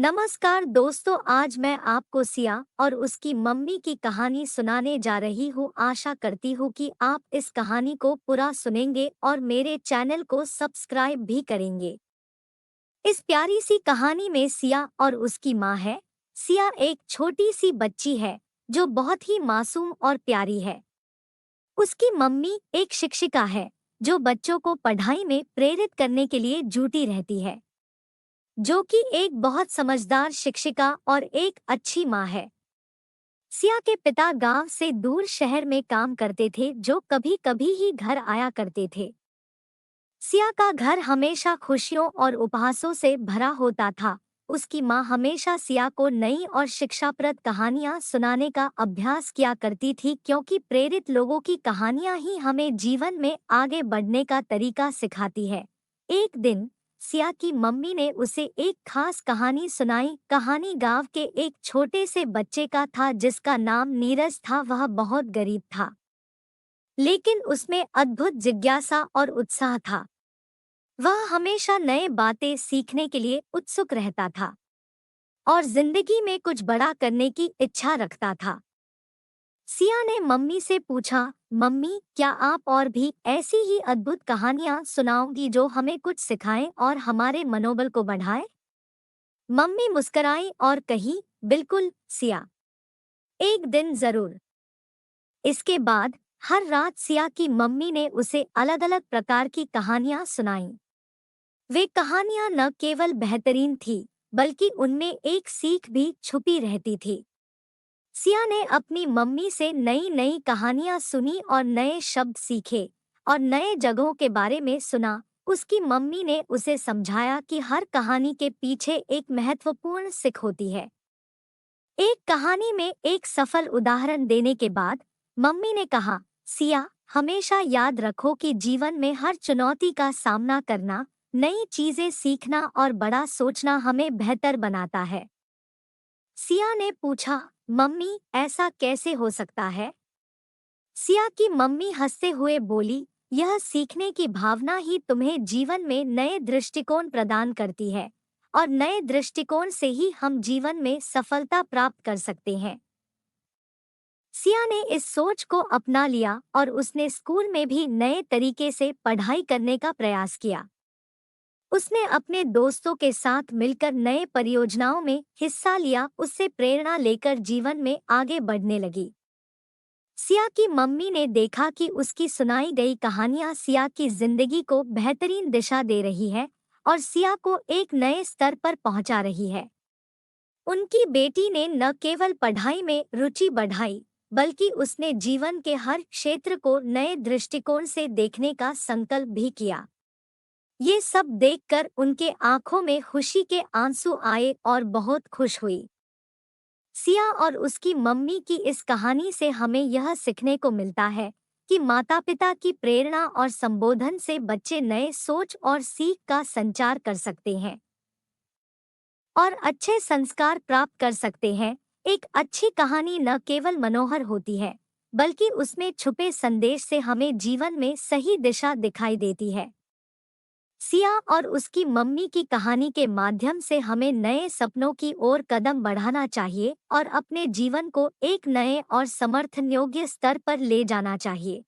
नमस्कार दोस्तों, आज मैं आपको सिया और उसकी मम्मी की कहानी सुनाने जा रही हूँ। आशा करती हूँ कि आप इस कहानी को पूरा सुनेंगे और मेरे चैनल को सब्सक्राइब भी करेंगे। इस प्यारी सी कहानी में सिया और उसकी माँ है। सिया एक छोटी सी बच्ची है जो बहुत ही मासूम और प्यारी है। उसकी मम्मी एक शिक्षिका है जो बच्चों को पढ़ाई में प्रेरित करने के लिए जुटी रहती है, जो कि एक बहुत समझदार शिक्षिका और एक अच्छी माँ है। सिया के पिता गांव से दूर शहर में काम करते थे, जो कभी कभी ही घर आया करते थे। सिया का घर हमेशा खुशियों और उपहासों से भरा होता था। उसकी माँ हमेशा सिया को नई और शिक्षाप्रद कहानियाँ सुनाने का अभ्यास किया करती थी, क्योंकि प्रेरित लोगों की कहानियाँ ही हमें जीवन में आगे बढ़ने का तरीका सिखाती है। एक दिन सिया की मम्मी ने उसे एक खास कहानी सुनाई। कहानी गांव के एक छोटे से बच्चे का था जिसका नाम नीरज था। वह बहुत गरीब था, लेकिन उसमें अद्भुत जिज्ञासा और उत्साह था। वह हमेशा नए बातें सीखने के लिए उत्सुक रहता था और जिंदगी में कुछ बड़ा करने की इच्छा रखता था। सिया ने मम्मी से पूछा, मम्मी, क्या आप और भी ऐसी ही अद्भुत कहानियां सुनाओगी जो हमें कुछ सिखाएं और हमारे मनोबल को बढ़ाए? मम्मी मुस्कुराई और कही, बिल्कुल सिया, एक दिन जरूर। इसके बाद हर रात सिया की मम्मी ने उसे अलग अलग प्रकार की कहानियां सुनाई। वे कहानियां न केवल बेहतरीन थी, बल्कि उनमें एक सीख भी छुपी रहती थी। सिया ने अपनी मम्मी से नई नई कहानियां सुनी और नए शब्द सीखे और नए जगहों के बारे में सुना। उसकी मम्मी ने उसे समझाया कि हर कहानी के पीछे एक महत्वपूर्ण सीख होती है। एक कहानी में एक सफल उदाहरण देने के बाद मम्मी ने कहा, सिया, हमेशा याद रखो कि जीवन में हर चुनौती का सामना करना, नई चीजें सीखना और बड़ा सोचना हमें बेहतर बनाता है। सिया ने पूछा, मम्मी, ऐसा कैसे हो सकता है? सिया की मम्मी हंसते हुए बोली, यह सीखने की भावना ही तुम्हें जीवन में नए दृष्टिकोण प्रदान करती है और नए दृष्टिकोण से ही हम जीवन में सफलता प्राप्त कर सकते हैं। सिया ने इस सोच को अपना लिया और उसने स्कूल में भी नए तरीके से पढ़ाई करने का प्रयास किया। उसने अपने दोस्तों के साथ मिलकर नए परियोजनाओं में हिस्सा लिया। उससे प्रेरणा लेकर जीवन में आगे बढ़ने लगी। सिया की मम्मी ने देखा कि उसकी सुनाई गई कहानियां सिया की जिंदगी को बेहतरीन दिशा दे रही है और सिया को एक नए स्तर पर पहुंचा रही है। उनकी बेटी ने न केवल पढ़ाई में रुचि बढ़ाई, बल्कि उसने जीवन के हर क्षेत्र को नए दृष्टिकोण से देखने का संकल्प भी किया। ये सब देखकर उनके आंखों में खुशी के आंसू आए और बहुत खुश हुई। सिया और उसकी मम्मी की इस कहानी से हमें यह सीखने को मिलता है कि माता-पिता की प्रेरणा और संबोधन से बच्चे नए सोच और सीख का संचार कर सकते हैं और अच्छे संस्कार प्राप्त कर सकते हैं। एक अच्छी कहानी न केवल मनोहर होती है, बल्कि उसमें छुपे संदेश से हमें जीवन में सही दिशा दिखाई देती है। सिया और उसकी मम्मी की कहानी के माध्यम से हमें नए सपनों की ओर कदम बढ़ाना चाहिए और अपने जीवन को एक नए और समर्थन योग्य स्तर पर ले जाना चाहिए।